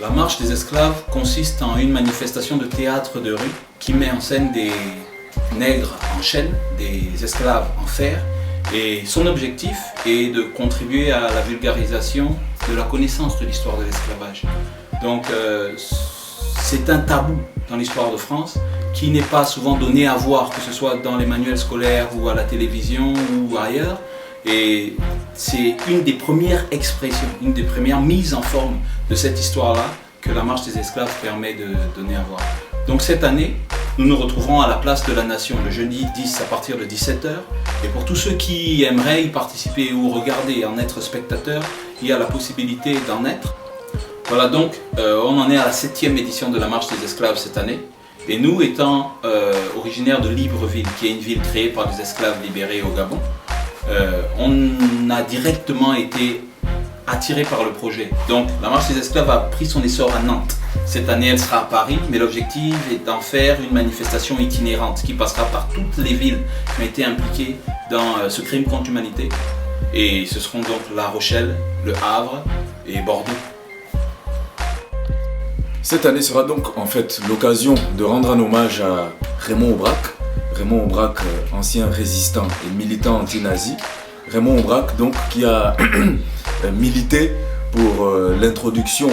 La marche des esclaves consiste en une manifestation de théâtre de rue qui met en scène des nègres en chaîne, des esclaves en fer. Et son objectif est de contribuer à la vulgarisation de la connaissance de l'histoire de l'esclavage. Donc c'est un tabou dans l'histoire de France qui n'est pas souvent donné à voir, que ce soit dans les manuels scolaires ou à la télévision ou ailleurs. Et c'est une des premières expressions, une des premières mises en forme de cette histoire-là que la marche des esclaves permet de donner à voir. Donc cette année, nous nous retrouverons à la place de la Nation le jeudi 10 à partir de 17h. Et pour tous ceux qui aimeraient y participer ou regarder et en être spectateurs, il y a la possibilité d'en être. Voilà, donc on en est à la 7e édition de la marche des esclaves cette année. Et nous, étant originaires de Libreville, qui est une ville créée par des esclaves libérés au Gabon, on a directement été attirés par le projet. Donc la marche des esclaves a pris son essor à Nantes. Cette année, elle sera à Paris, mais l'objectif est d'en faire une manifestation itinérante qui passera par toutes les villes qui ont été impliquées dans ce crime contre l'humanité. Et ce seront donc La Rochelle, Le Havre et Bordeaux. Cette année sera donc en fait l'occasion de rendre un hommage à Raymond Aubrac. Raymond Aubrac, ancien résistant et militant anti-nazi. Raymond Aubrac donc qui a milité pour l'introduction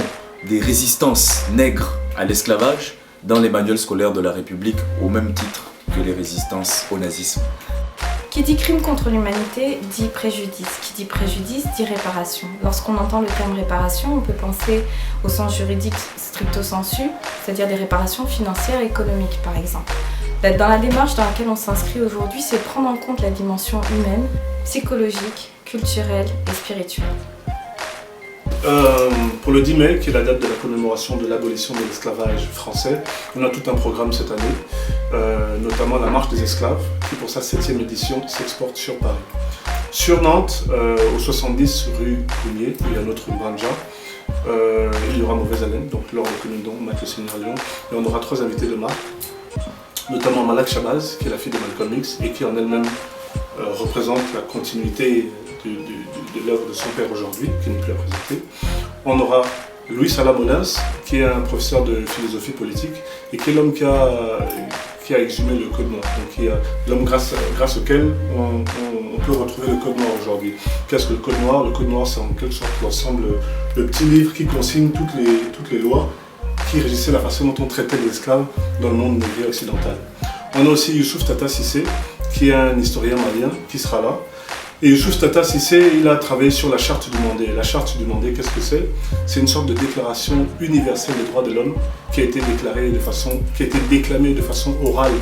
des résistances nègres à l'esclavage dans les manuels scolaires de la République au même titre que les résistances au nazisme. Qui dit crime contre l'humanité dit préjudice. Qui dit préjudice dit réparation. Lorsqu'on entend le terme réparation, on peut penser au sens juridique stricto sensu, c'est-à-dire des réparations financières et économiques par exemple. Dans la démarche dans laquelle on s'inscrit aujourd'hui, c'est prendre en compte la dimension humaine, psychologique, culturelle et spirituelle. Pour le 10 mai, qui est la date de la commémoration de l'abolition de l'esclavage français, on a tout un programme cette année, notamment la marche des esclaves, qui pour sa 7e édition s'exporte sur Paris. Sur Nantes, au 70 rue Cougnier, où il y a notre rue Branja, il y aura Mauvaise Haleine, donc Laure de Comindon, Mathieu Seigneur Lyon, et on aura 3 invités de marque, notamment Malak Shabazz, qui est la fille de Malcolm X, et qui en elle-même représente la continuité de l'œuvre de son père aujourd'hui, qui n'est plus à présenter. On aura Louis Salamonas, qui est un professeur de philosophie politique et qui est l'homme qui a exhumé le Code noir, donc qui est l'homme grâce auquel on peut retrouver le Code noir aujourd'hui. Qu'est-ce que le Code noir? Le Code noir, c'est en quelque sorte l'ensemble, le petit livre qui consigne toutes les lois qui régissaient la façon dont on traitait les esclaves dans le monde négrier occidental. On a aussi Youssouf Tata Cissé, qui est un historien malien, qui sera là. Et Youssouf Tata Cissé, il a travaillé sur la Charte du Mandé. La Charte du Mandé, qu'est-ce que c'est? C'est une sorte de déclaration universelle des droits de l'homme qui a été déclamée de façon orale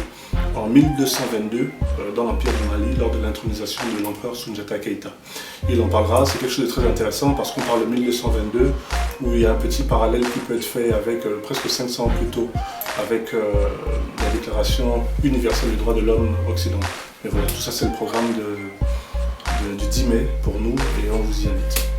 en 1222 dans l'Empire du Mali lors de l'intronisation de l'empereur Soundiata Keïta. Il en parlera, c'est quelque chose de très intéressant parce qu'on parle de 1222 où il y a un petit parallèle qui peut être fait avec presque 500 ans plus tôt avec la Déclaration universelle des droits de l'homme occidentaux. Et voilà, tout ça c'est le programme du 10 mai pour nous et on vous y invite.